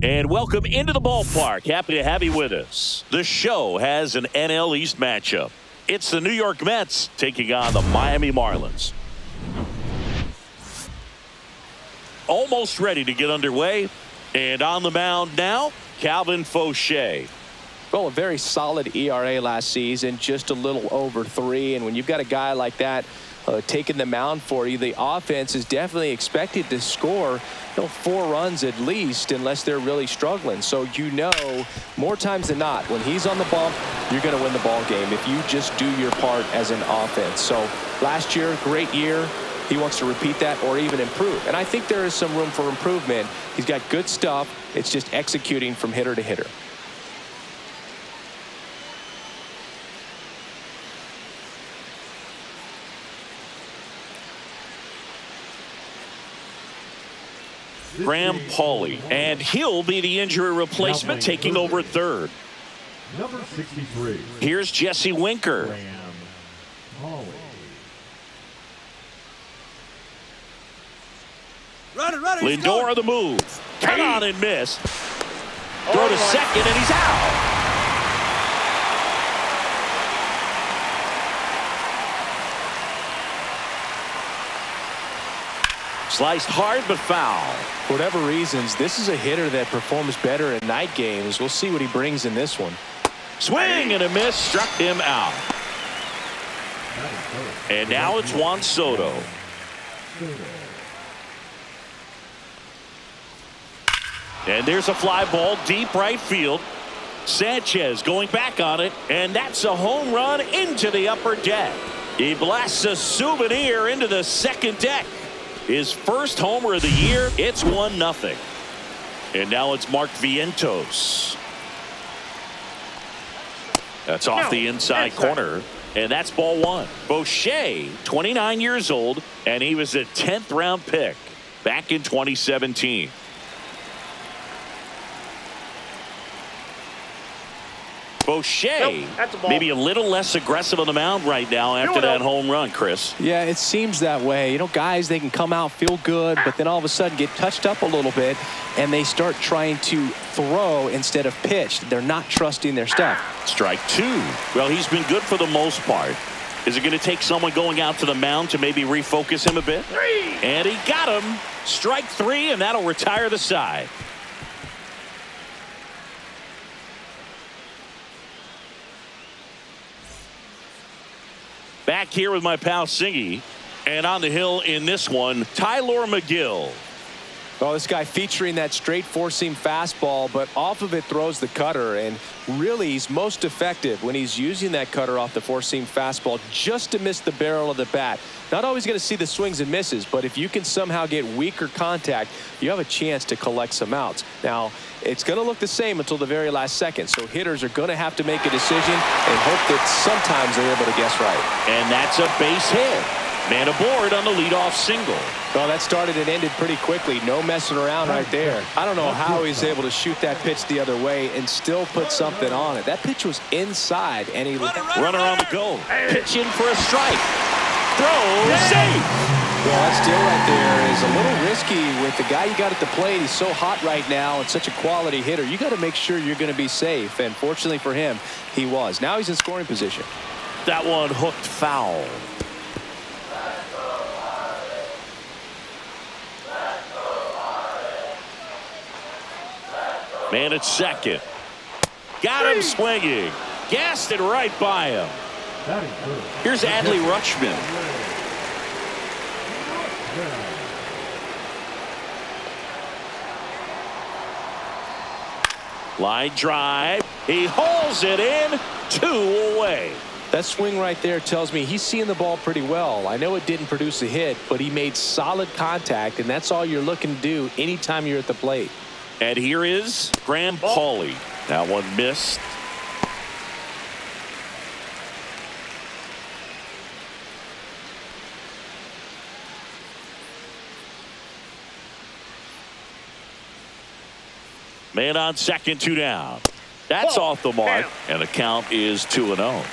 And welcome into the ballpark. Happy to have you with us. The show has an NL East matchup. It's the New York Mets taking on the Miami Marlins. Almost ready to get underway. And on the mound now, Calvin Fauché. Well, a very solid ERA last season, just a little over 3. And when you've got a guy like that taking the mound for you, the offense is definitely expected to score 4 runs at least, unless they're really struggling. So more times than not, when he's on the bump, you're going to win the ball game if you just do your part as an offense. So last year, great year. He wants to repeat that or even improve. And I think there is some room for improvement. He's got good stuff. It's just executing from hitter to hitter. Graham Pauley, and he'll be the injury replacement, taking over at third. Number 63. Here's Jesse Winker. Graham Pauley. Lindor on the move. Cut on and miss. Throw to second, and he's out. Sliced hard but foul. For whatever reasons, this is a hitter that performs better in night games. We'll see what he brings in this one. Swing and a miss, struck him out. And now it's Juan Soto. And there's a fly ball deep right field. Sanchez going back on it, and that's a home run into the upper deck. He blasts a souvenir into the second deck. His first homer of the year. It's 1-0. And now it's Mark Vientos. That's off the inside corner. And that's ball 1. Fauché, 29 years old, and he was a 10th round pick back in 2017. Fauché, maybe a little less aggressive on the mound right now after that home run, Chris. Yeah, it seems that way. Guys, they can come out, feel good, but then all of a sudden get touched up a little bit, and they start trying to throw instead of pitch. They're not trusting their stuff. Strike 2. Well, he's been good for the most part. Is it going to take someone going out to the mound to maybe refocus him a bit? 3. And he got him. Strike 3, and that'll retire the side. Back here with my pal Singy, and on the hill in this one, Tyler McGill. Well, this guy featuring that straight four-seam fastball, but off of it throws the cutter, and really he's most effective when he's using that cutter off the four-seam fastball just to miss the barrel of the bat. Not always going to see the swings and misses, but if you can somehow get weaker contact, you have a chance to collect some outs. Now, it's going to look the same until the very last second, so hitters are going to have to make a decision and hope that sometimes they're able to guess right. And that's a base hit. Man aboard on the leadoff single. Well, that started and ended pretty quickly. No messing around right there. I don't know how he's able to shoot that pitch the other way and still put something on it. That pitch was inside, and he runner on the go. Pitch in for a strike. Throw, safe. Well, that steal right there is a little risky with the guy you got at the plate. He's so hot right now and such a quality hitter. You got to make sure you're going to be safe, and fortunately for him, he was. Now he's in scoring position. That one hooked foul. Man at second. Got him swinging. Gassed it right by him. Here's Adley Rutschman. Line drive. He hauls it in. 2 away. That swing right there tells me he's seeing the ball pretty well. I know it didn't produce a hit, but he made solid contact, and that's all you're looking to do anytime you're at the plate. And here is Graham Pauley. That one missed. Man on second, 2 down. That's off the mark, and the count is 2-0.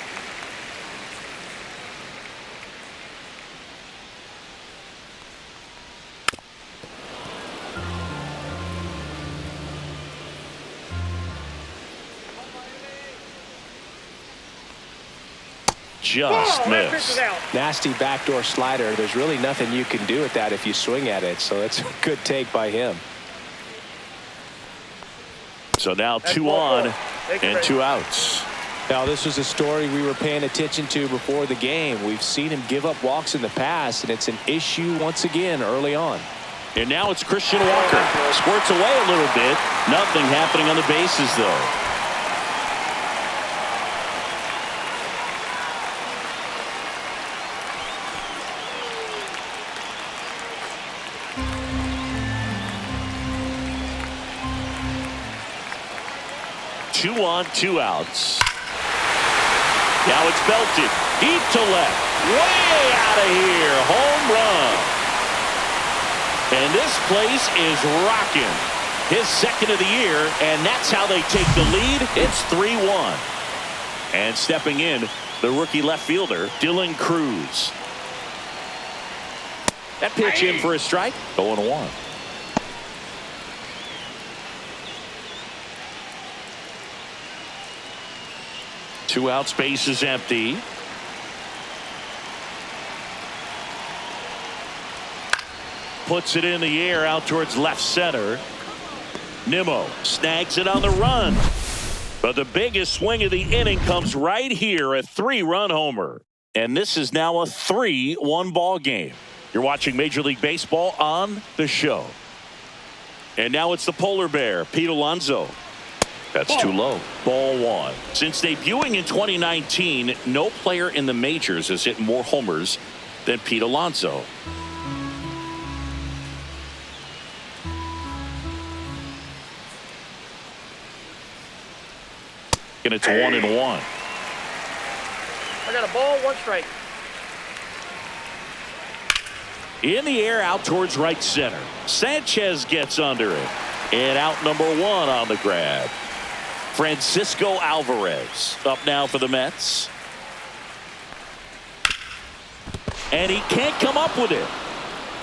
just missed. Nasty backdoor slider. There's really nothing you can do with that if you swing at it. So it's a good take by him. So now 2 on and 2 outs. Now, this was a story we were paying attention to before the game. We've seen him give up walks in the past, and it's an issue once again early on. And now it's Christian Walker. Squirts away a little bit. Nothing happening on the bases, though. Two on, 2 outs. Now it's belted deep to left. Way out of here. Home run. And this place is rocking. His second of the year, and that's how they take the lead. It's 3-1. And stepping in, the rookie left fielder, Dylan Cruz. That pitch in for a strike. 0-1. Two out, space is empty. Puts it in the air out towards left center. Nimmo snags it on the run. But the biggest swing of the inning comes right here, a 3-run homer. And this is now a 3-1 ball game. You're watching Major League Baseball on the show. And now it's the polar bear, Pete Alonso. That's too low. Ball 1. Since debuting in 2019, no player in the majors has hit more homers than Pete Alonso. And it's 1-1. I got a ball, 1 strike. In the air out towards right center. Sanchez gets under it. And out number 1 on the grab. Francisco Alvarez up now for the Mets. And he can't come up with it.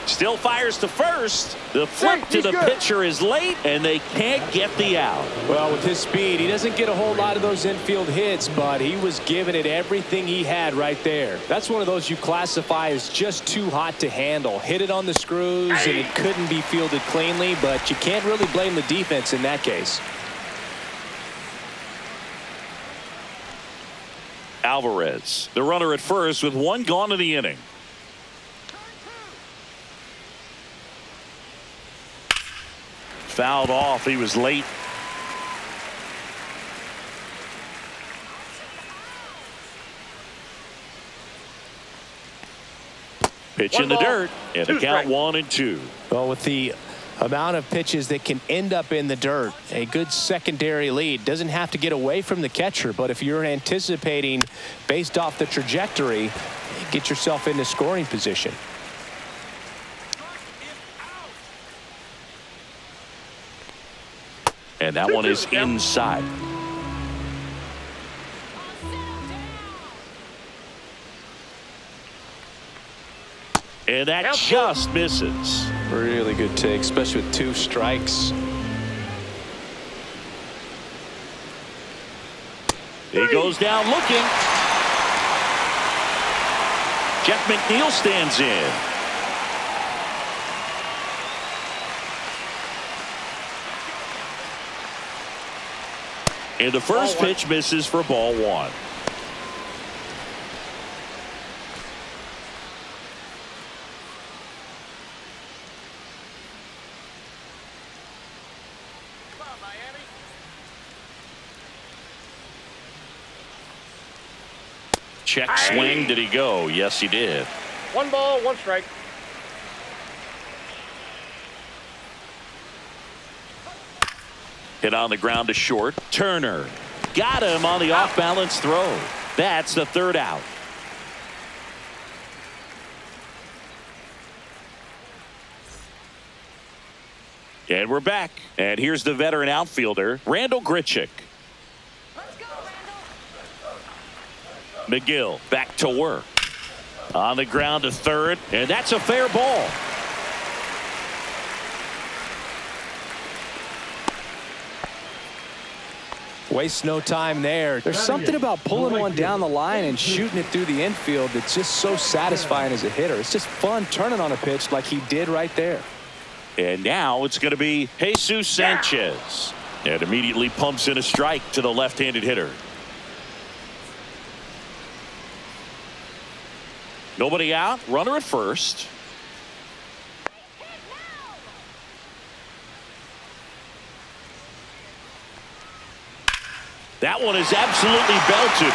Still fires to first. The flip to the pitcher is late, and they can't get the out. Well, with his speed, he doesn't get a whole lot of those infield hits, but he was giving it everything he had right there. That's one of those you classify as just too hot to handle. Hit it on the screws, and it couldn't be fielded cleanly, but you can't really blame the defense in that case. Alvarez, the runner at first with 1 gone in the inning. Fouled off. He was late. Pitch in the dirt. And the count 1-2. Well, with the amount of pitches that can end up in the dirt, a good secondary lead. Doesn't have to get away from the catcher, but if you're anticipating based off the trajectory, get yourself into scoring position. And that one is inside. And that just misses. Really good take, especially with 2 strikes. He goes down looking. Jeff McNeil stands in. And the first pitch misses for ball 1. Check swing. Did he go? Yes, he did. 1 ball, 1 strike. Hit on the ground to short. Turner got him on the off-balance throw. That's the 3rd out. And we're back. And here's the veteran outfielder, Randall Grichuk. McGill back to work. On the ground to 3rd, and that's a fair ball. Waste no time there. There's something about pulling one down the line and shooting it through the infield that's just so satisfying as a hitter. It's just fun turning on a pitch like he did right there. And now it's going to be Jesus Sanchez. And immediately pumps in a strike to the left-handed hitter. Nobody out. Runner at first. That one is absolutely belted.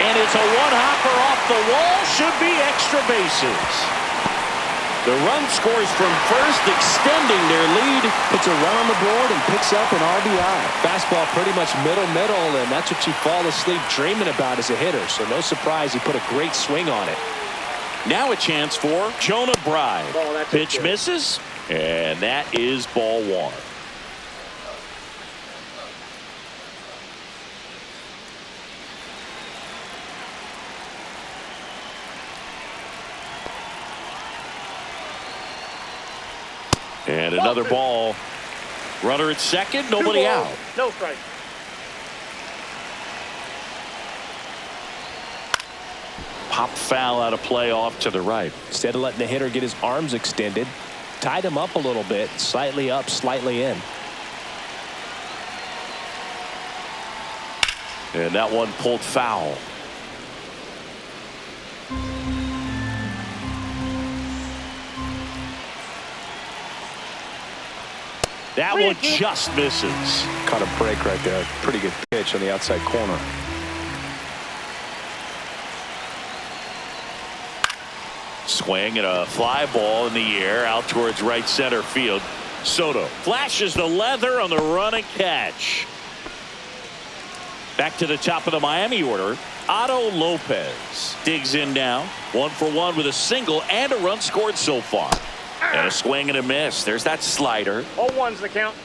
And it's a one-hopper off the wall. Should be extra bases. The run scores from first, extending their lead. Puts a run on the board and picks up an RBI. Fastball pretty much middle, and that's what you fall asleep dreaming about as a hitter. So no surprise he put a great swing on it. Now a chance for Jonah Bride. Pitch misses, and that is ball one. And another ball. Runner at second, nobody out. No strike. Pop foul out of play off to the right. Instead of letting the hitter get his arms extended, tied him up a little bit, slightly up, slightly in. And that one pulled foul. That one just misses. Caught a break right there. Pretty good pitch on the outside corner. Swing and a fly ball in the air out towards right center field. Soto flashes the leather on the run and catch. Back to the top of the Miami order. Otto Lopez digs in now. 1 for 1 with a single and a run scored so far. And a swing and a miss. There's that slider. All ones the count.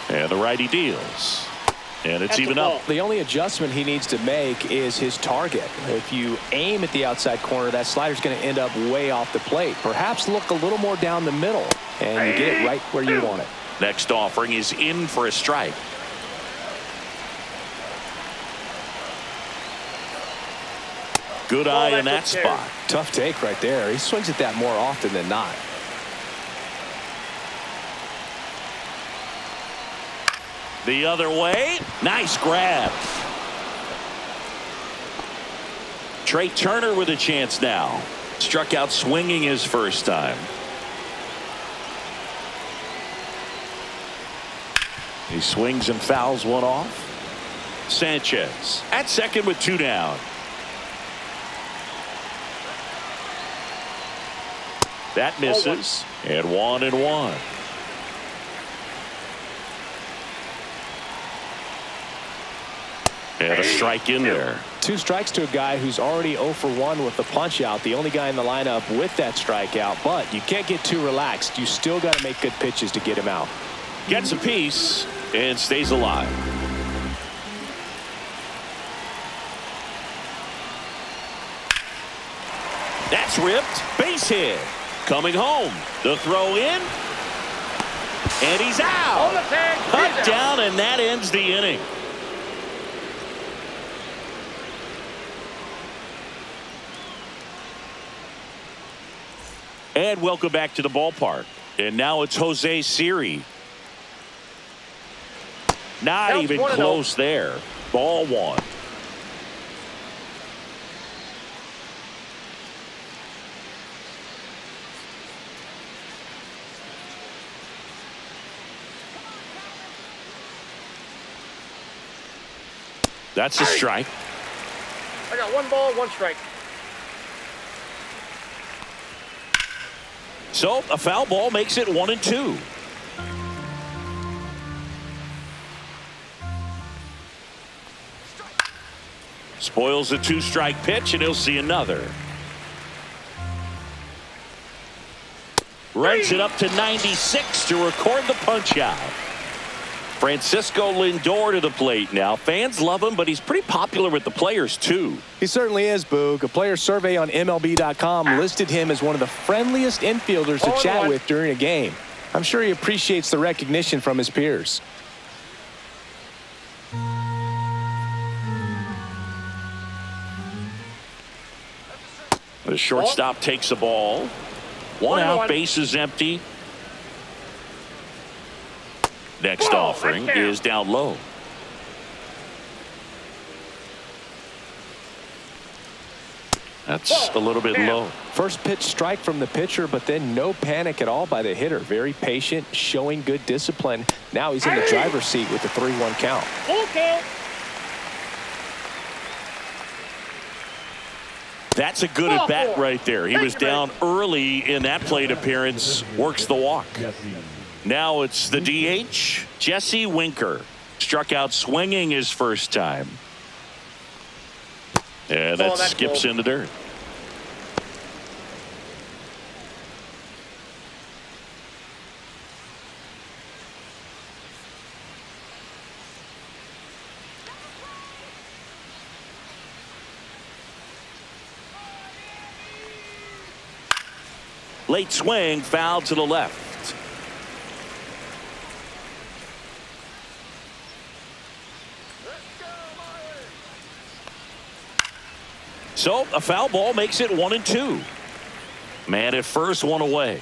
And the righty deals. And it's even up. The only adjustment he needs to make is his target. If you aim at the outside corner, that slider's going to end up way off the plate. Perhaps look a little more down the middle, and you get it right where you want it. Next offering is in for a strike. Good eye in that spot. Tough take right there. He swings at that more often than not. The other way. Nice grab. Trey Turner with a chance now. Struck out swinging his first time. He swings and fouls one off. Sanchez at second with 2 down. That misses. And 1-1. And a strike in there. 2 strikes to a guy who's already 0 for 1 with the punch out. The only guy in the lineup with that strikeout. But you can't get too relaxed. You still got to make good pitches to get him out. Gets a piece and stays alive. That's ripped. Base hit. Coming home. The throw in. And he's out. On the tag. Cut down, and that ends the inning. And welcome back to the ballpark. And now it's Jose Siri. Not even close there. Ball 1. That's a strike. I got 1 ball, 1 strike. So a foul ball makes it 1-2. Spoils a 2-strike pitch, and he'll see another. Runs it up to 96 to record the punch out. Francisco Lindor to the plate now. Fans love him, but he's pretty popular with the players, too. He certainly is, Boog. A player survey on MLB.com listed him as one of the friendliest infielders to chat with during a game. I'm sure he appreciates the recognition from his peers. The shortstop takes a ball. One out, base is empty. Next offering is down low. That's a little bit low. First pitch strike from the pitcher, but then no panic at all by the hitter. Very patient, showing good discipline. Now he's in the driver's seat with the 3-1 count. Full count. That's a good at bat right there. He was down early in that plate appearance. Works the walk. Now it's the DH, Jesse Winker. Struck out swinging his first time. And that skips in the dirt. Late swing, foul to the left. So a foul ball makes it 1-2. Man at first, one away.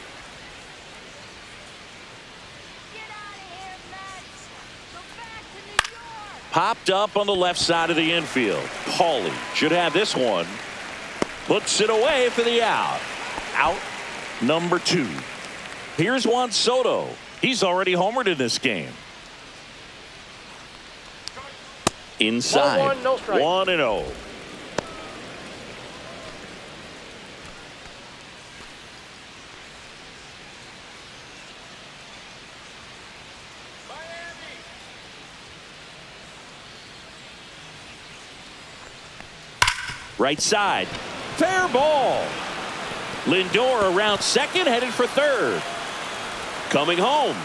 Popped up on the left side of the infield. Paulie should have this one. Puts it away for the out. Out number 2. Here's Juan Soto. He's already homered in this game. Inside. 1-0. Right side. Fair ball. Lindor around second, headed for third. Coming home.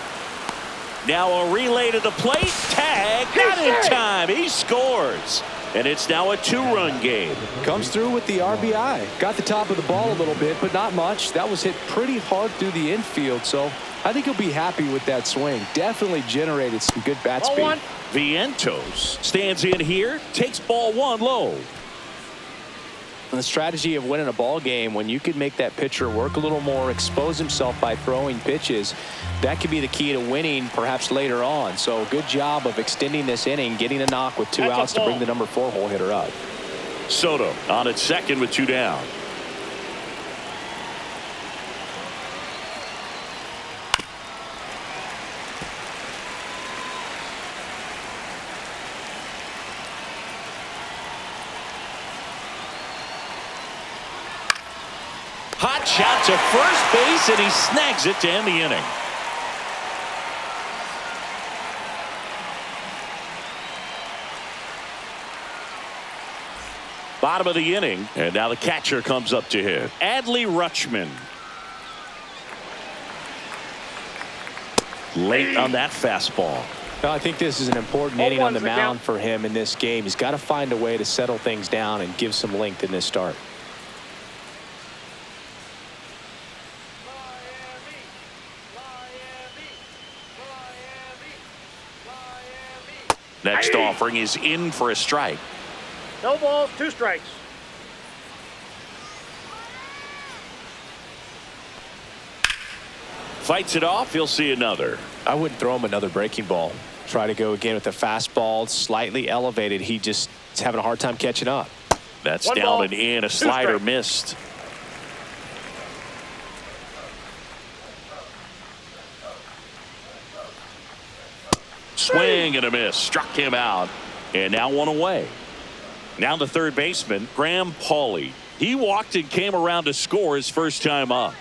Now a relay to the plate. Tag. Not in time. He scores. And it's now a 2-run game. Comes through with the RBI. Got the top of the ball a little bit, but not much. That was hit pretty hard through the infield, so I think he'll be happy with that swing. Definitely generated some good bat speed. Vientos stands in here. Takes ball 1 low. The strategy of winning a ball game, when you could make that pitcher work a little more, expose himself by throwing pitches, that could be the key to winning perhaps later on. So good job of extending this inning, getting a knock with 2 outs to bring the number 4 hole hitter up. Soto on at second with 2 down. Hot shot to first base, and he snags it to end the inning. Bottom of the inning, and now the catcher comes up to hit. Adley Rutschman. Late on that fastball. I think this is an important inning on the mound for him in this game. He's got to find a way to settle things down and give some length in this start. Next offering is in for a strike. No balls, 2 strikes. Fights it off. He'll see another. I wouldn't throw him another breaking ball. Try to go again with the fastball, slightly elevated. He just is having a hard time catching up. That's down and in. A slider missed. Swing and a miss. Struck him out. And now 1 away. Now the third baseman, Graham Paulie. He walked and came around to score his first time up.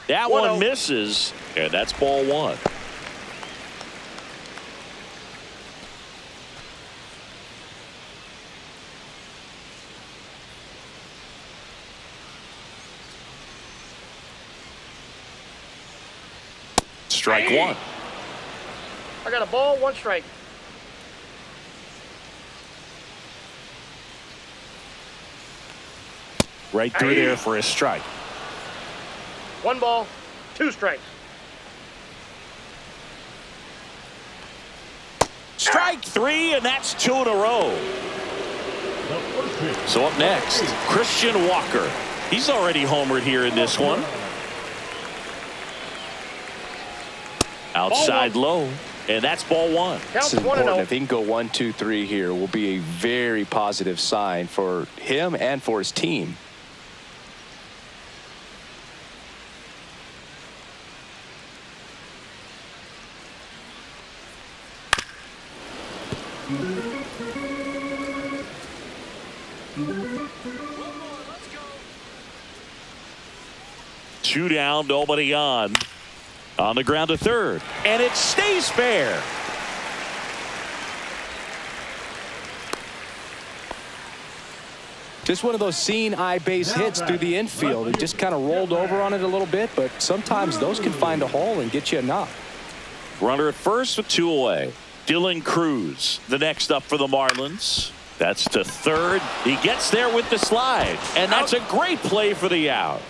That one misses. And that's ball 1. Strike 1. I got a ball, 1 strike. Right through there for a strike. 1 ball, 2 strikes. Strike 3, and that's 2 in a row. The first pitch. So up next, Christian Walker. He's already homered here in this one. Outside low, and that's ball 1. Counts This is 1-0. important. If he can go 1, 2, 3 here, will be a very positive sign for him and for his team. Two down, nobody on. On the ground to third, and it stays fair. Just one of those seeing eye base hits through the infield. He just kind of rolled over on it a little bit, but sometimes those can find a hole and get you a knock. Runner at first with 2 away. Dylan Cruz, the next up for the Marlins. That's to third. He gets there with the slide, and that's a great play for the out.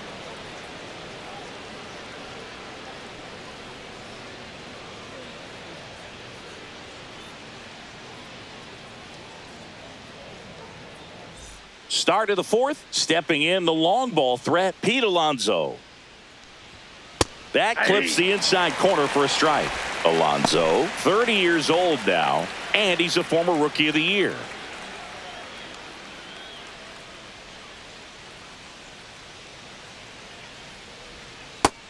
Start of the 4th, stepping in the long ball threat, Pete Alonso. That clips the inside corner for a strike. Alonso, 30 years old now, and he's a former Rookie of the Year.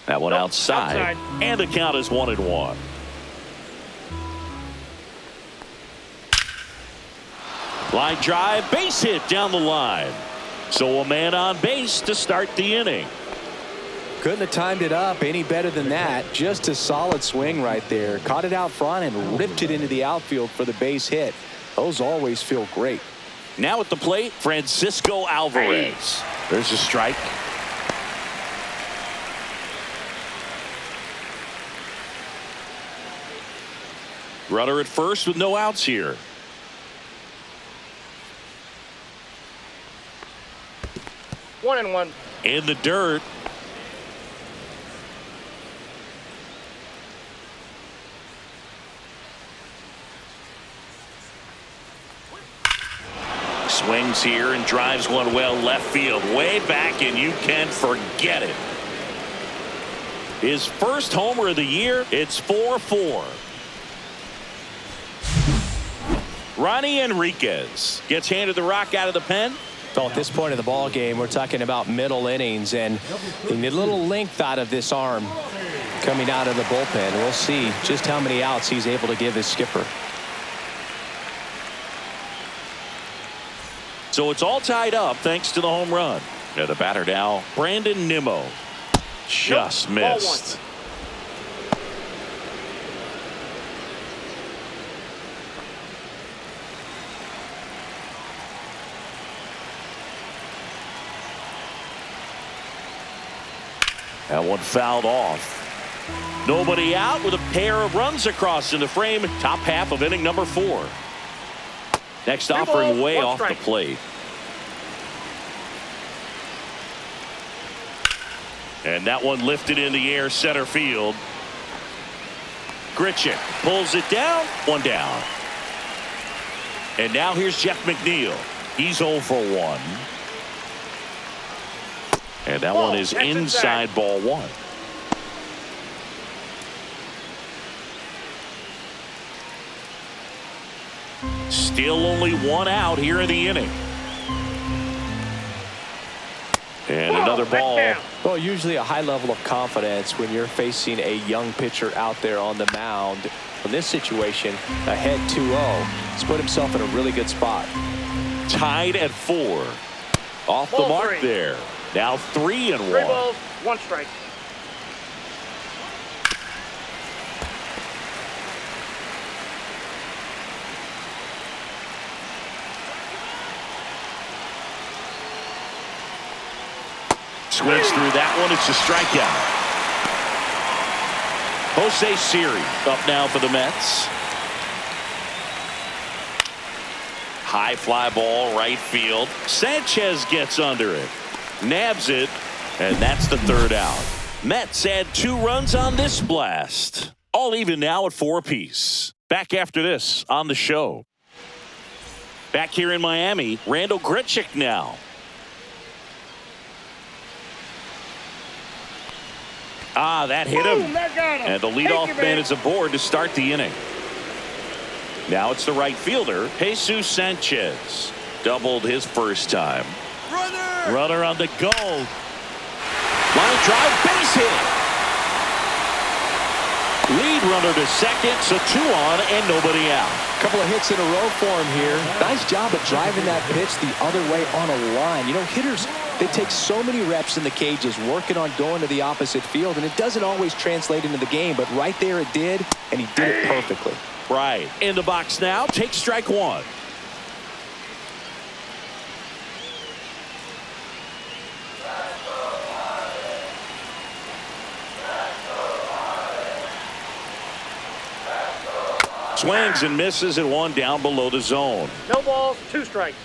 That one outside, and the count is 1-1. Line drive, base hit down the line. So a man on base to start the inning. Couldn't have timed it up any better than that. Just a solid swing right there. Caught it out front and ripped it into the outfield for the base hit. Those always feel great. Now at the plate, Francisco Alvarez. There's a strike. Runner at first with no outs here. One and one. In the dirt. Swings here and drives one well left field, way back, and you can forget it. His first homer of the year. It's 4-4. Ronnie Enriquez gets handed the rock out of the pen. So at this point of the ball game, we're talking about middle innings, and we need a little length out of this arm coming out of the bullpen. We'll see just how many outs he's able to give his skipper. So it's all tied up thanks to the home run. Now the batter now, Brandon Nimmo. Just missed. That one fouled off. Nobody out with a pair of runs across in the frame. Top half of inning number 4. Next offering way off the plate. And that one lifted in the air center field. Grichuk pulls it down. One down. And now here's Jeff McNeil. He's 0 for 1. And that one is inside ball 1. Still only 1 out here in the inning. And another ball. Well, usually a high level of confidence when you're facing a young pitcher out there on the mound. In this situation, ahead 2-0. He's put himself in a really good spot. Tied at 4. Off the mark there. Now 3-1. 3 balls, 1 strike. Swings through that one. It's a strikeout. Jose Siri up now for the Mets. High fly ball right field. Sanchez gets under it. Nabs it. And that's the third out. Mets add 2 runs on this blast. All even now at 4 apiece. Back after this on the show. Back here in Miami, Randall Grichuk now. That hit him. That got him. And the leadoff man is aboard to start the inning. Now it's the right fielder, Jesus Sanchez. Doubled his first time. Runner on the go. Line drive, base hit. Lead runner to second, so 2 on and nobody out. Couple of hits in a row for him here. Nice job of driving that pitch the other way on a line. You know, hitters, they take so many reps in the cages working on going to the opposite field, and it doesn't always translate into the game, but right there it did, and he did it perfectly. Right. In the box now, take strike 1. Swings and misses at 1 down below the zone. No balls, 2 strikes.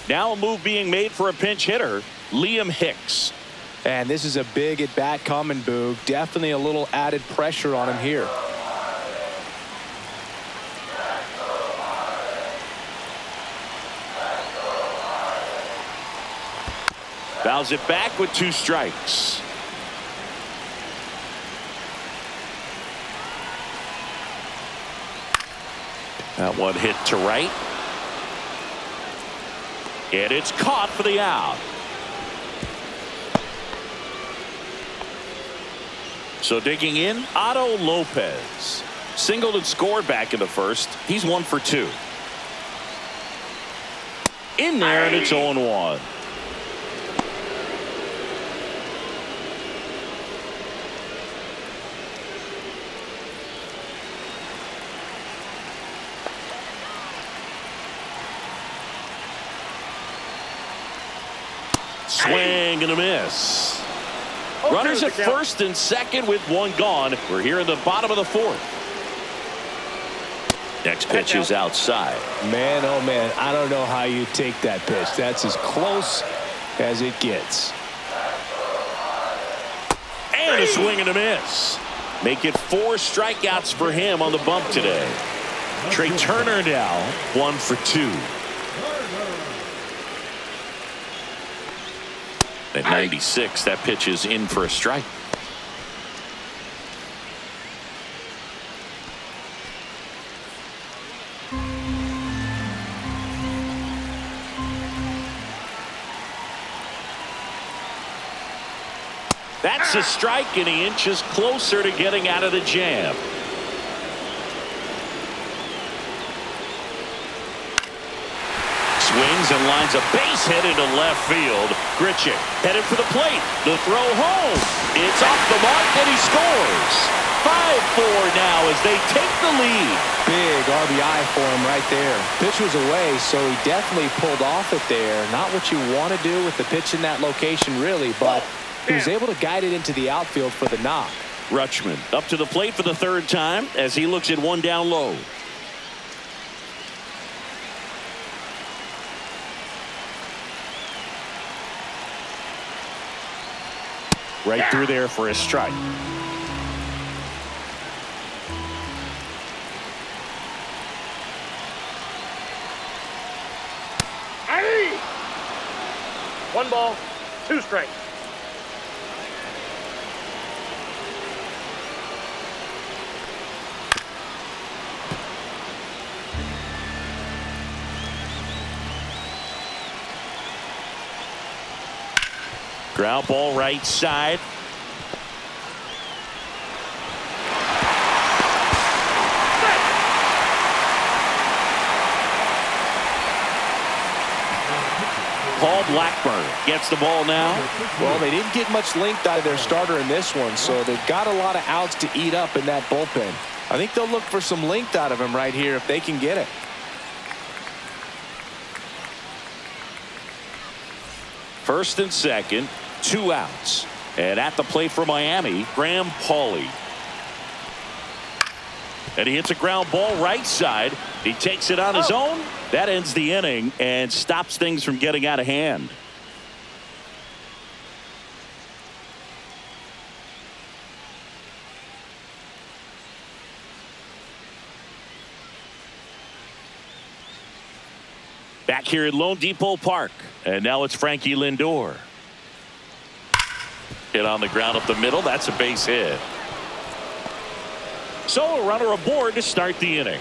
Now a move being made for a pinch hitter, Liam Hicks. And this is a big at bat coming, Boog. Definitely a little added pressure on him here. Fouls it back with 2 strikes. That one hit to right. And it's caught for the out. So digging in, Otto Lopez. Singled and scored back in the first. He's 1 for 2. In there, and it's 0-1. Swing and a miss. Runners at first and second with 1 gone. We're here in the bottom of the 4th. Next pitch is outside. Man, oh man, I don't know how you take that pitch. That's as close as it gets. And a swing and a miss. Make it 4 strikeouts for him on the bump today. Trey Turner now 1 for 2. At 96, that pitch is in for a strike. That's a strike, and he inches closer to getting out of the jam. Swings and lines a base hit into left field. Grichuk headed for the plate. The throw home. It's off the mark, and he scores. 5-4 now as they take the lead. Big RBI for him right there. Pitch was away, so he definitely pulled off it there. Not what you want to do with the pitch in that location, really, but he was able to guide it into the outfield for the knock. Rutschman up to the plate for the 3rd time as he looks at 1 down low. Right through there for a strike. Hey! 1 ball, 2 strikes. Ground ball right side. Paul Blackburn gets the ball now. Well, they didn't get much length out of their starter in this one, so they've got a lot of outs to eat up in that bullpen. I think they'll look for some length out of him right here if they can get it. First and second, 2 outs. And at the plate for Miami, Graham Pauley. And he hits a ground ball right side. He takes it on his own. That ends the inning and stops things from getting out of hand. Back here at Lone Depot Park. And now it's Frankie Lindor. Hit on the ground up the middle. That's a base hit. So a runner aboard to start the inning.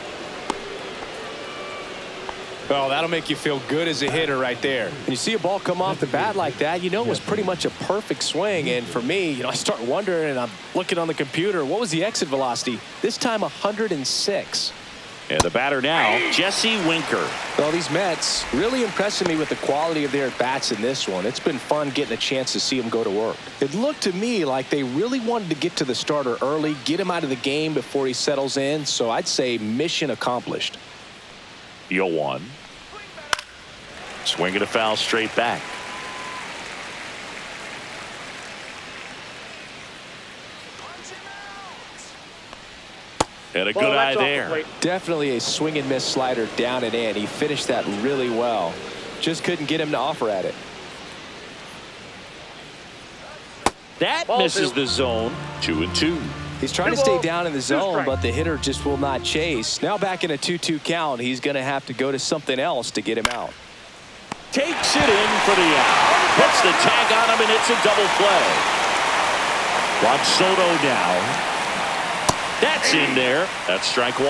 Well, that'll make you feel good as a hitter right there. When you see a ball come off the bat like that, you know it was pretty much a perfect swing. And for me, I start wondering, and I'm looking on the computer, what was the exit velocity? This time 106. And the batter now, Jesse Winker. Well, these Mets really impressing me with the quality of their bats in this one. It's been fun getting a chance to see them go to work. It looked to me like they really wanted to get to the starter early, get him out of the game before he settles in. So I'd say mission accomplished. 0-1. Swinging a foul straight back. And a good eye there. Definitely a swing and miss slider down and in. He finished that really well. Just couldn't get him to offer at it. That misses the zone. 2-2. He's trying to stay down in the zone, but the hitter just will not chase. Now back in a 2-2 count, he's going to have to go to something else to get him out. Takes it in for the out. Puts the tag on him, and it's a double play. Juan Soto now. That's in there. That's strike 1.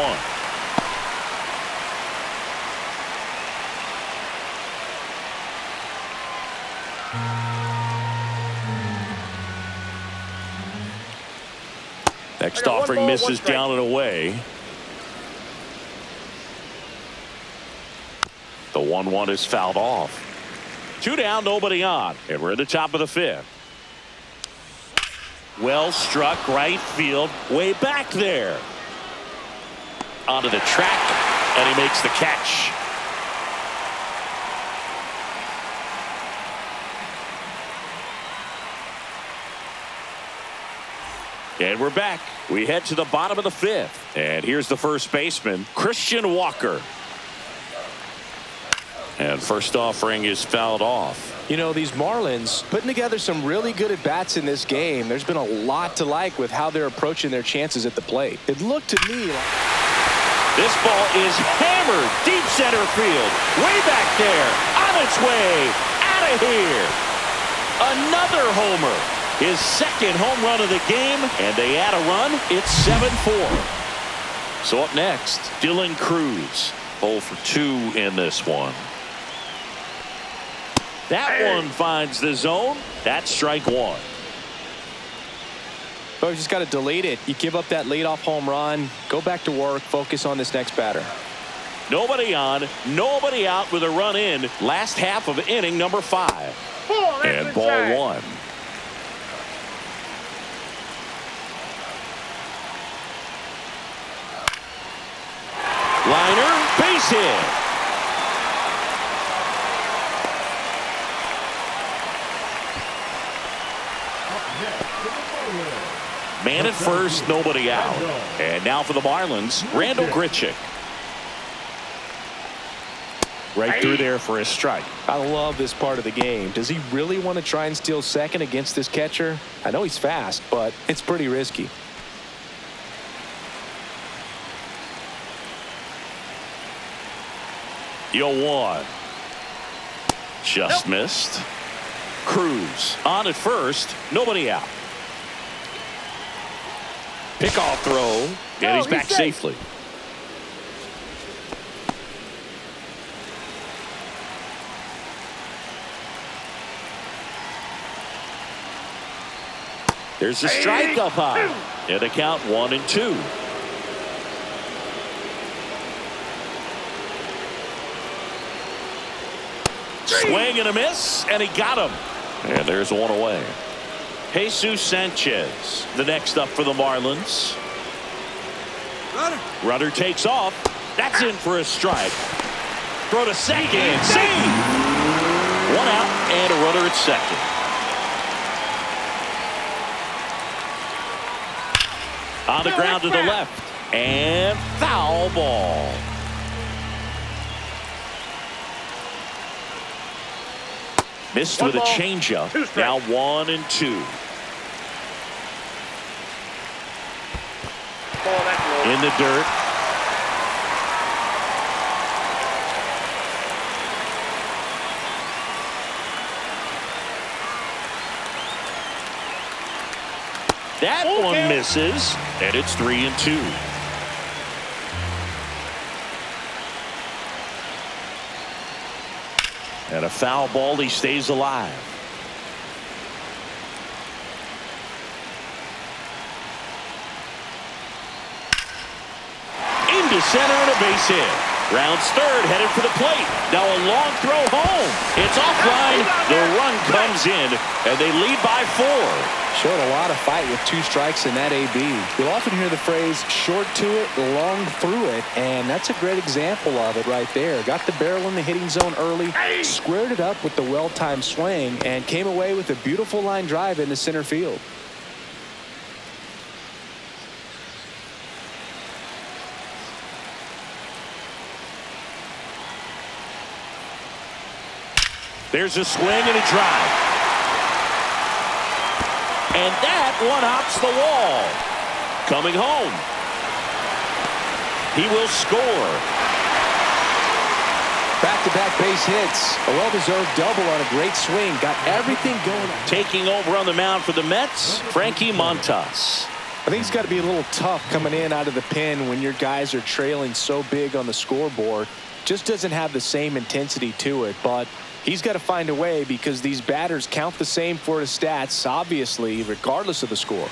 Next offering misses down and away. The 1-1 is fouled off. 2 down, nobody on, and we're at the top of the 5th. Well struck right field, way back there. Onto the track, and he makes the catch. And we're back. We head to the bottom of the 5th. And here's the first baseman, Christian Walker. And first offering is fouled off. You know, these Marlins putting together some really good at-bats in this game. There's been a lot to like with how they're approaching their chances at the plate. It looked to me like... This ball is hammered deep center field. Way back there. On its way. Out of here. Another homer. His second home run of the game. And they add a run. It's 7-4. So up next, Dylan Cruz. 0 for 2 in this one. That one finds the zone. That's strike 1. But you just got to delete it. You give up that leadoff home run. Go back to work. Focus on this next batter. Nobody on, nobody out with a run in. Last half of inning number 5. And ball 1. Liner, base hit. Man at first, nobody out. And now for the Marlins, Randall Grichuk. Right through there for a strike. I love this part of the game. Does he really want to try and steal second against this catcher? I know he's fast, but it's pretty risky. Yo, 1. Just missed. Cruz on at first, nobody out. Pickoff throw, and he's back safely. There's a strike up high. And a count 1-2. Swing and a miss, and he got him. And there's one away. Jesus Sanchez, the next up for the Marlins. Runner takes off. That's in for a strike. Throw to second. Save! One out and a runner at second. On the ground to the left. And foul ball. Missed with a changeup. Now 1-2. In the dirt. That one misses, and it's 3-2. And a foul ball, he stays alive. Into center and a base hit. Rounds third, headed for the plate. Now a long throw home. It's offline. The run comes in, and they lead by 4. Showed a lot of fight with 2 strikes in that AB. You'll often hear the phrase short to it, long through it, and that's a great example of it right there. Got the barrel in the hitting zone early, squared it up with the well-timed swing, and came away with a beautiful line drive into center field. There's a swing and a drive. And that one hops the wall. Coming home. He will score. Back-to-back base hits. A well-deserved double on a great swing. Got everything going. Taking over on the mound for the Mets, Frankie Montas. I think it's got to be a little tough coming in out of the pen when your guys are trailing so big on the scoreboard. Just doesn't have the same intensity to it, but he's got to find a way because these batters count the same for his stats, obviously, regardless of the score.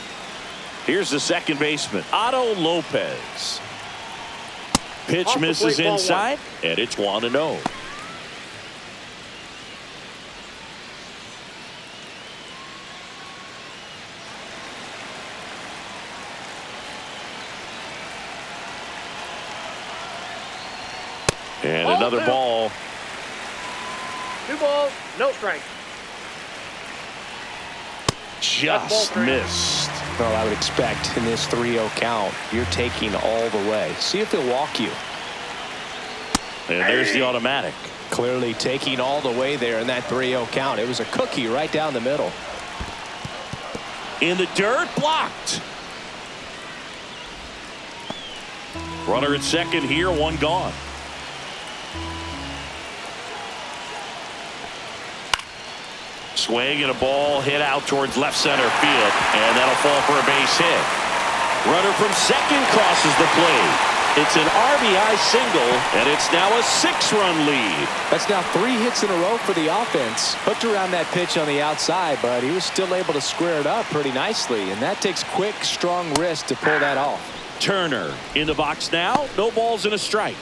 Here's the second baseman, Otto Lopez. Pitch misses inside, and it's 1-0. And another ball. 2 balls, no strike. Just missed. Well, I would expect in this 3-0 count, you're taking all the way. See if he'll walk you. And there's the automatic. Clearly taking all the way there in that 3-0 count. It was a cookie right down the middle. In the dirt, blocked. Runner at second here, 1 gone. Swing and a ball hit out towards left center field, and that'll fall for a base hit. Runner from second crosses the plate. It's an RBI single, and it's now a 6-run lead. That's now 3 hits in a row for the offense. Hooked around that pitch on the outside, but he was still able to square it up pretty nicely, and that takes quick, strong wrist to pull that off. Turner in the box now. No balls and a strike.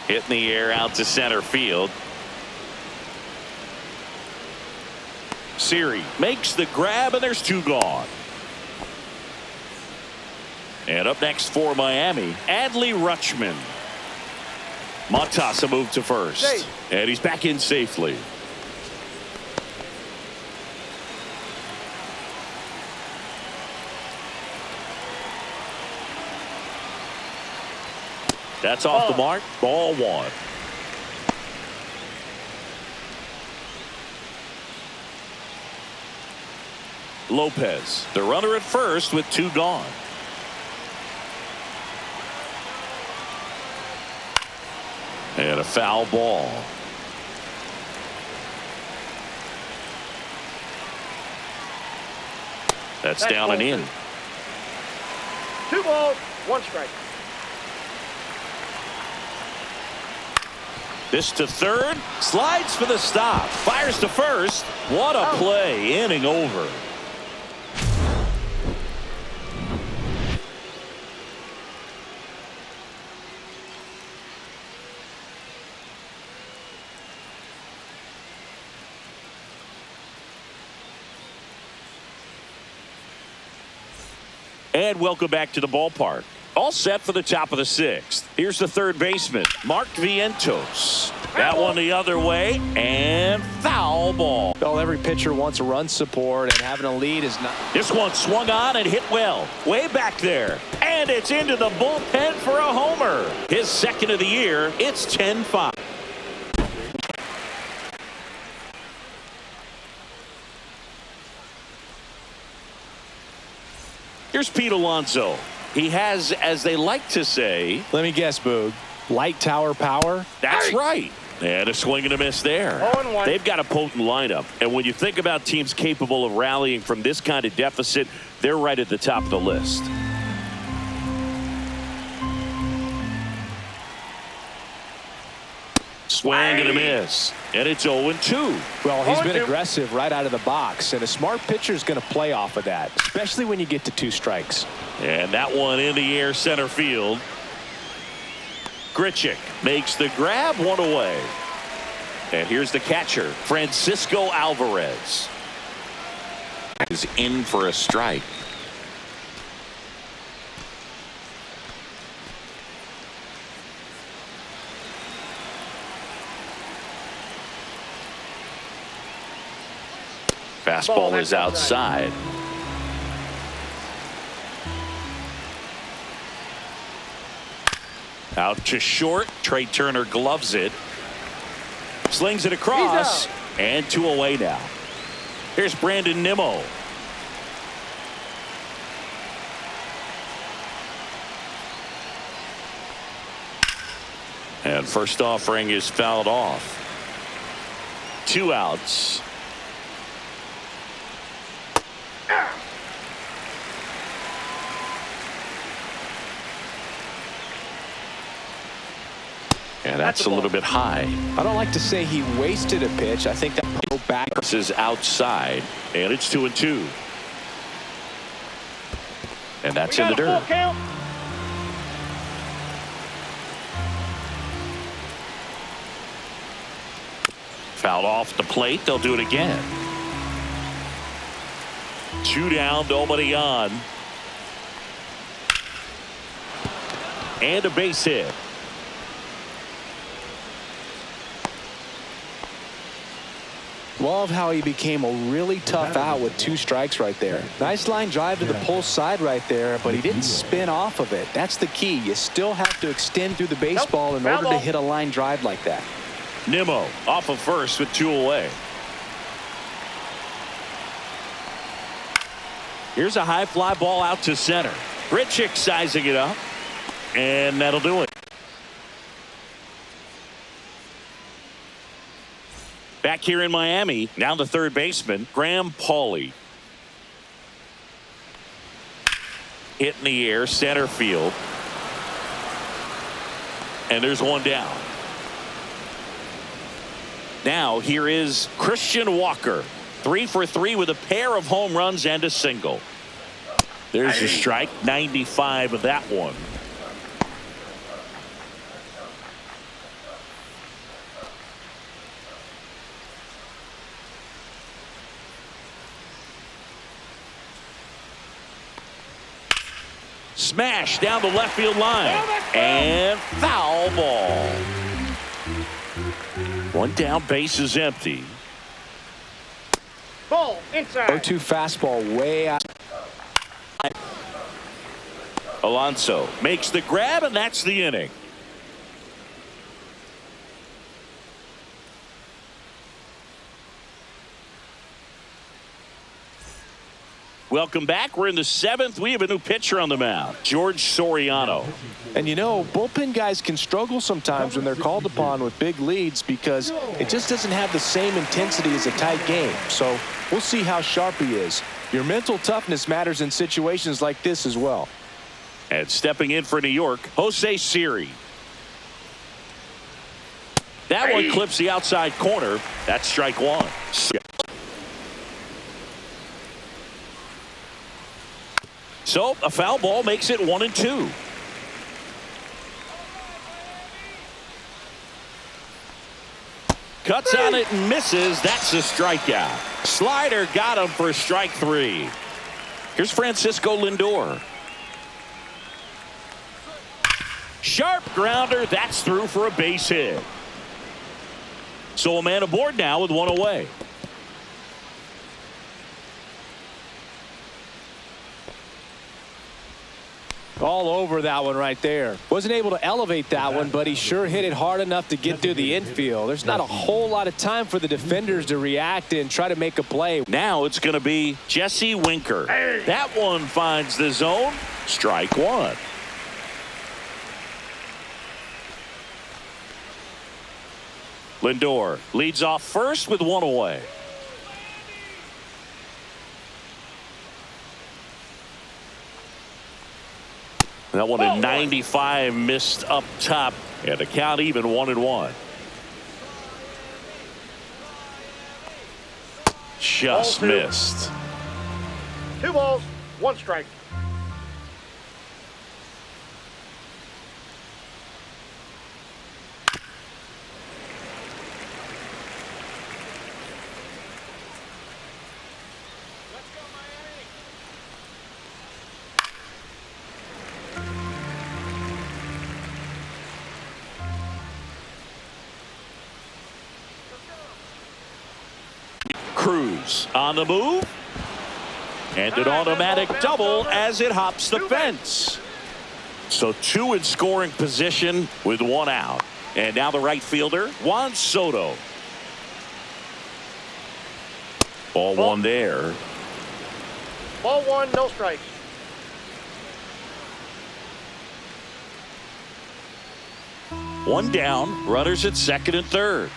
Hit in the air out to center field. Siri makes the grab, and there's 2 gone. And up next for Miami, Adley Rutschman. Montas a move to first. And he's back in safely. That's off the mark. Ball 1. Lopez, the runner at first with 2 gone. And a foul ball. That's down and in. 2 balls, 1 strike. This to third, slides for the stop, fires to first. What a play, inning over. And welcome back to the ballpark. All set for the top of the sixth. Here's the third baseman, Mark Vientos. That one the other way, and foul ball. Well, every pitcher wants a run support, and having a lead is not. This one swung on and hit well. Way back there. And it's into the bullpen for a homer. His second of the year. It's 10-5. Here's Pete Alonso. He has, as they like to say. Let me guess, Boog. Light tower power? That's right. And a swing and a miss there. 0-1. They've got a potent lineup. And when you think about teams capable of rallying from this kind of deficit, they're right at the top of the list. Swing and a miss. And it's 0-2. Well, he's been 0-2. aggressive right out of the box, and a smart pitcher is going to play off of that, especially when you get to 2 strikes. And that one in the air center field. Grichuk makes the grab, one away. And here's the catcher, Francisco Alvarez. Is in for a strike. Fastball is outside. Out to short. Trey Turner gloves it. Slings it across. And 2 away now. Here's Brandon Nimmo. And first offering is fouled off. 2 outs. And that's a little bit high. I don't like to say he wasted a pitch. I think that go back. This is outside, and it's 2-2. And that's in the dirt. Count. Fouled off the plate. They'll do it again. 2 down, nobody on. And a base hit. Love how he became a really tough out with 2 strikes right there. Nice line drive to the pull side right there, but he didn't spin off of it. That's the key. You still have to extend through the baseball in order to hit a line drive like that. Nimmo off of first with 2 away. Here's a high fly ball out to center. Grichuk sizing it up, and that'll do it. Back here in Miami, now the third baseman, Graham Pauley. Hit in the air, center field. And there's 1 down. Now here is Christian Walker. 3 for 3 with a pair of home runs and a single. There's a strike, 95 of that one. Smash down the left field line. And foul ball. 1 down, base is empty. Ball inside. 0-2 fastball way out. Alonso makes the grab, and that's the inning. Welcome back. We're in the 7th. We have a new pitcher on the mound, George Soriano. And you know, bullpen guys can struggle sometimes when they're called upon with big leads because it just doesn't have the same intensity as a tight game. So we'll see how sharp he is. Your mental toughness matters in situations like this as well. And stepping in for New York, Jose Siri. That one clips the outside corner. That's strike 1. So a foul ball makes it 1-2. Cuts on it and misses. That's a strikeout. Slider got him for strike 3. Here's Francisco Lindor. Sharp grounder. That's through for a base hit. So a man aboard now with one away. All over that one right there. Wasn't able to elevate that one, but he sure hit it hard enough to get through the infield. There's not a whole lot of time for the defenders to react and try to make a play. Now it's going to be Jesse Winker. That one finds the zone. Strike one. Lindor leads off first with one away. That one at 95 missed up top, and the count even 1-1. Just missed. 2 balls, 1 strike. Cruz on the move. And an automatic double as it hops the fence. So 2 in scoring position with 1 out. And now the right fielder, Juan Soto. Ball 1 there. Ball 1, no strikes. One down, runners at second and third.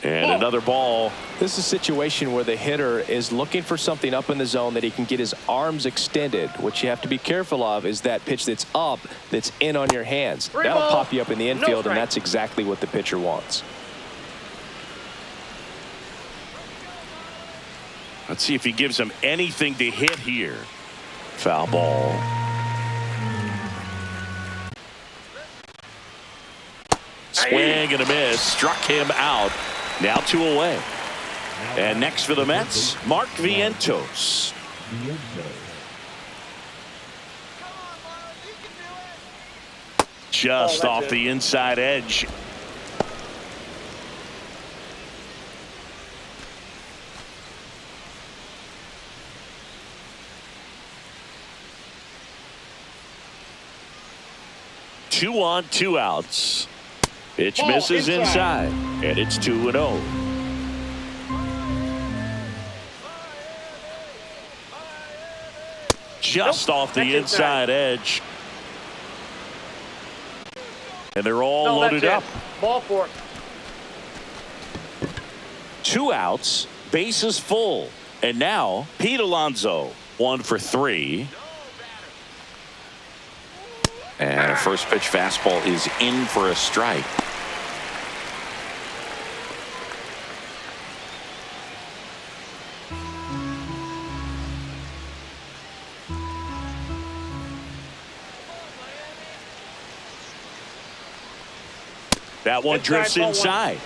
And another ball. This is a situation where the hitter is looking for something up in the zone that he can get his arms extended. What you have to be careful of is that pitch that's up, that's in on your hands. That'll pop you up in the infield, and that's exactly what the pitcher wants. Let's see if he gives him anything to hit here. Foul ball. Swing and a miss. Struck him out. Now 2 away. And next for the Mets, Mark Vientos. Just off the inside edge. Two on, 2 outs. Pitch misses inside, and it's 2-0. Just off the inside edge. And they're all loaded up. Ball 4. 2 outs, bases full. And now Pete Alonso, 1 for 3. And a first pitch fastball is in for a strike. That one drifts inside.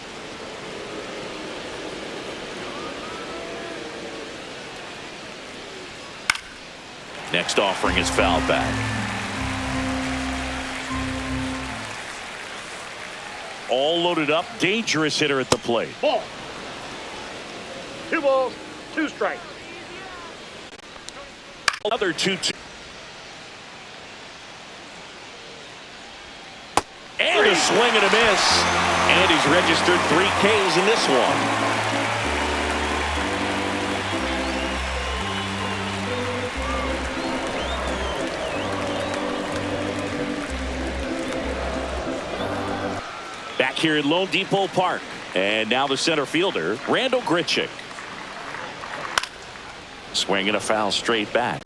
Next offering is fouled back. All loaded up, dangerous hitter at the plate. Ball. 2 balls, 2 strikes. Another 2-2. And a swing and a miss. And he's registered 3 Ks in this one. Back here at Lone Depot Park. And now the center fielder, Randall Grichuk. Swinging a foul straight back.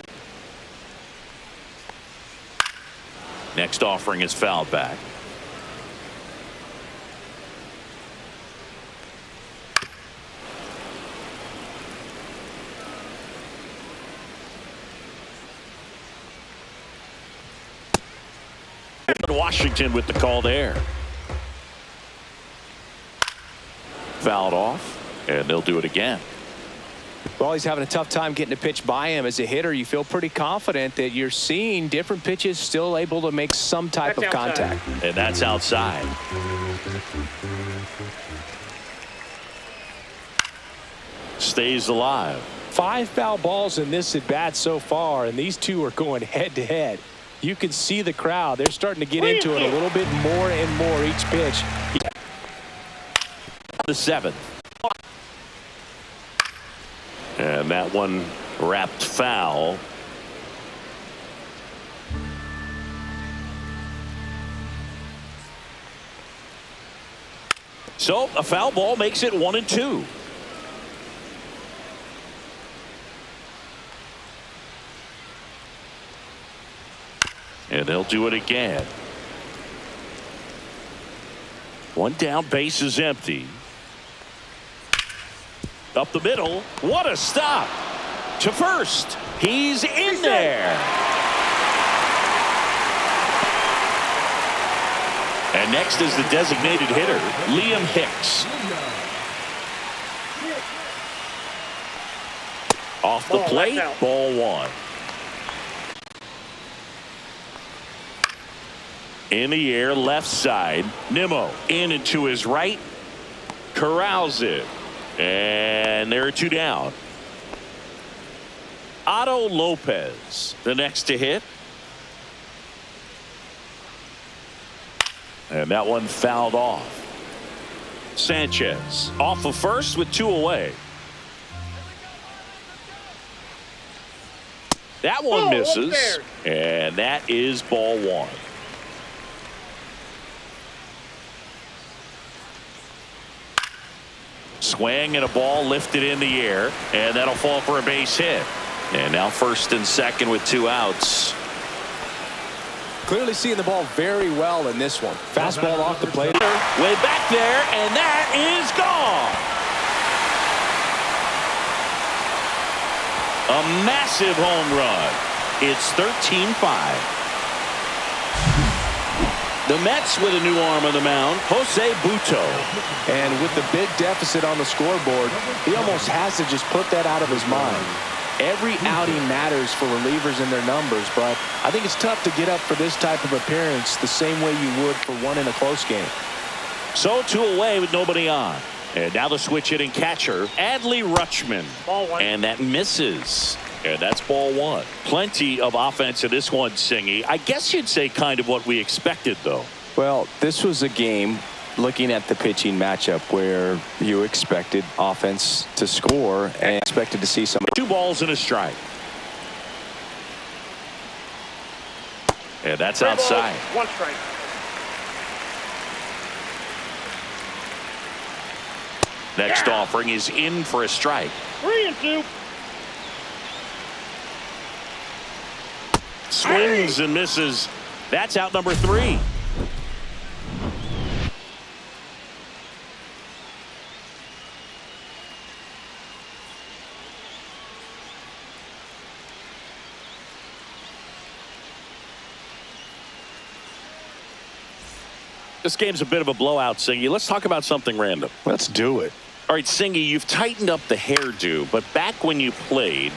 Next offering is fouled back. Washington with the call there. Fouled off, and they'll do it again. Well, he's having a tough time getting a pitch by him. As a hitter, you feel pretty confident that you're seeing different pitches still able to make some type of contact. And that's outside. Stays alive. 5 foul balls in this at bat so far, and these two are going head to head. You can see the crowd. They're starting to get into it a little bit more and more each pitch. The 7th. And that one wrapped foul. So a foul ball makes it 1-2. And they'll do it again. One down, base is empty. Up the middle. What a stop. To first. He's in there. And next is the designated hitter, Liam Hicks. Off the plate, ball 1. In the air, left side. Nimmo in and to his right. Corrals it. And there are 2 down. Otto Lopez, the next to hit. And that one fouled off. Sanchez off of first with 2 away. That one misses. And that is ball 1. Swing and a ball lifted in the air, and that'll fall for a base hit. And now first and second with 2 outs. Clearly seeing the ball very well in this one. Fastball off the plate. Way back there, and that is gone. A massive home run. It's 13-5. The Mets with a new arm on the mound, Jose Butto. And with the big deficit on the scoreboard, he almost has to just put that out of his mind. Every outing matters for relievers in their numbers, but I think it's tough to get up for this type of appearance the same way you would for one in a close game. So 2 away with nobody on. And now the switch hitting catcher, Adley Rutschman. Ball 1. And that misses. And that's ball 1. Plenty of offense in this one, Singy. I guess you'd say kind of what we expected, though. Well, this was a game, looking at the pitching matchup, where you expected offense to score and expected to see some. 2 balls and a strike. And that's 3 outside. balls, 1 strike. Next offering is in for a strike. 3-2. Swings and misses. That's out number 3. This game's a bit of a blowout, Singy. Let's talk about something random. Let's do it. All right, Singy, you've tightened up the hairdo, but back when you played,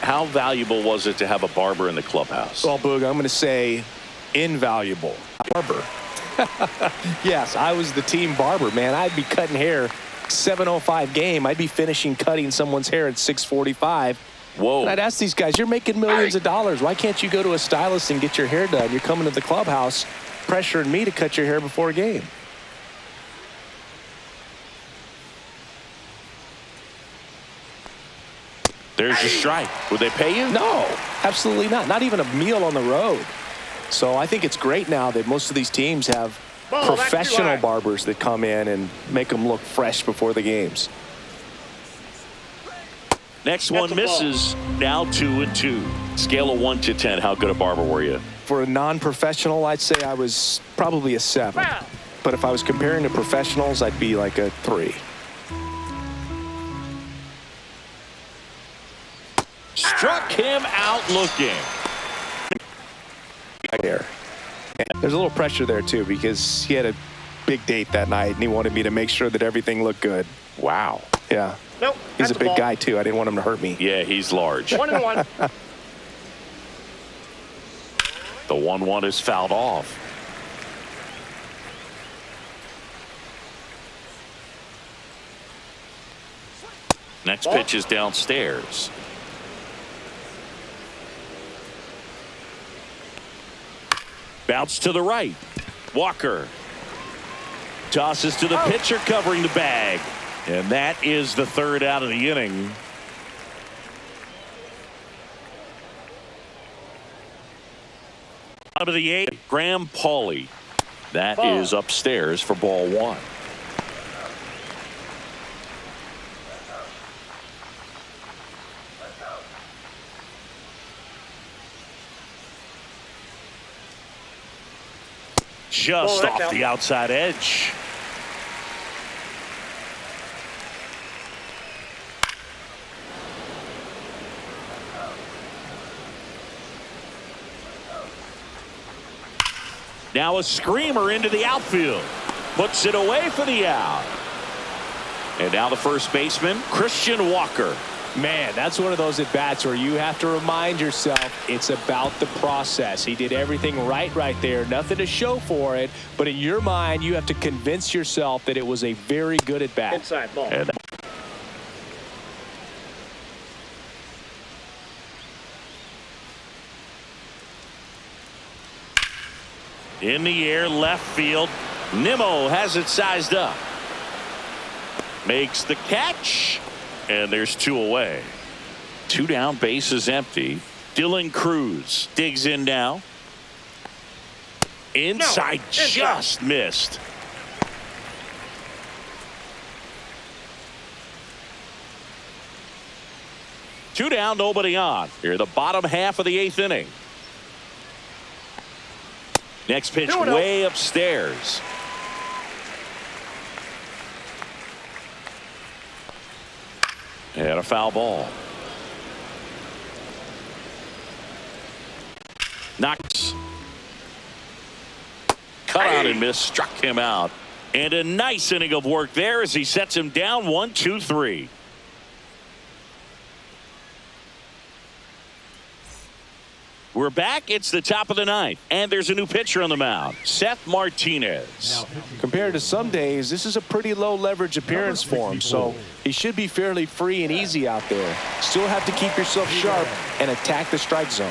how valuable was it to have a barber in the clubhouse? Well, Boog, I'm going to say invaluable. Barber. Yes, I was the team barber, man. I'd be cutting hair 7:05 game. I'd be finishing cutting someone's hair at 6:45. Whoa. And I'd ask these guys, you're making millions of dollars. Why can't you go to a stylist and get your hair done? You're coming to the clubhouse pressuring me to cut your hair before a game. There's your strike. Would they pay you? No, absolutely not. Not even a meal on the road. So I think it's great now that most of these teams have professional barbers that come in and make them look fresh before the games. Next one misses. Now 2-2. Scale of 1 to 10. How good a barber were you? For a non-professional, I'd say I was probably a 7. But if I was comparing to professionals, I'd be like a 3. Struck him out looking. There. There's a little pressure there, too, because he had a big date that night, and he wanted me to make sure that everything looked good. Wow. Yeah. Yeah. Nope. He's a that's big ball. guy, too. I didn't want him to hurt me. Yeah, he's large. 1-1. The 1-1 is fouled off. Next Ball. pitch is downstairs. Bounce to the right. Walker tosses to the pitcher covering the bag. And that is the third out of the inning. Out of the 8th, Graham Pauley. That Ball. is upstairs for ball 1. Just Ball, that's off out. the outside edge. Now a screamer into the outfield. Puts it away for the out. And now the first baseman, Christian Walker. Man, that's one of those at-bats where you have to remind yourself it's about the process. He did everything right there. Nothing to show for it. But in your mind, you have to convince yourself that it was a very good at-bat. Inside ball. And in the air, left field. Nimmo has it sized up. Makes the catch. And there's 2 away. 2 down, base is empty. Dylan Cruz digs in now. Inside, just missed. Two down, nobody on. Here, the bottom half of the 8th inning. Next pitch way upstairs. And a foul ball. Knocks. Cut out and missed. Struck him out. And a nice inning of work there as he sets him down 1-2-3. We're back. It's the top of the 9th. And there's a new pitcher on the mound. Seth Martinez. Compared to some days, this is a pretty low leverage appearance for him, so he should be fairly free and easy out there. Still have to keep yourself sharp and attack the strike zone.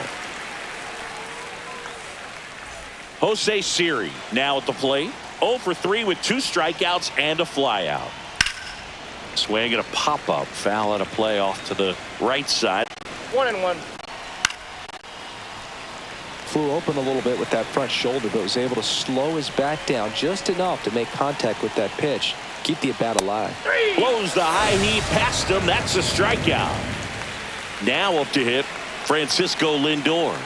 Jose Siri now at the plate. 0 for 3 with 2 strikeouts and a flyout. Swing and a pop-up. Foul at a play off to the right side. 1-1. Flew open a little bit with that front shoulder, but was able to slow his back down just enough to make contact with that pitch. Keep the at-bat alive. Blows the high heat past him. That's a strikeout. Now up to hit Francisco Lindor.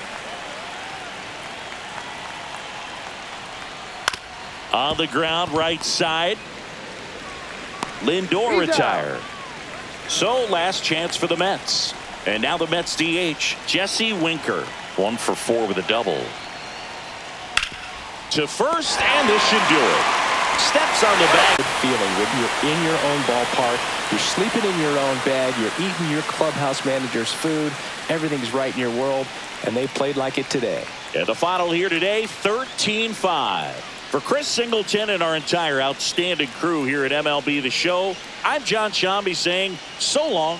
On the ground, right side. Lindor retired. So last chance for the Mets. And now the Mets DH, Jesse Winker. 1 for 4 with a double. To first, and this should do it. Steps on the bag. Good feeling when you're in your own ballpark, you're sleeping in your own bed, you're eating your clubhouse manager's food, everything's right in your world, and they played like it today. And the final here today, 13-5. For Chris Singleton and our entire outstanding crew here at MLB The Show, I'm John Shambi saying so long.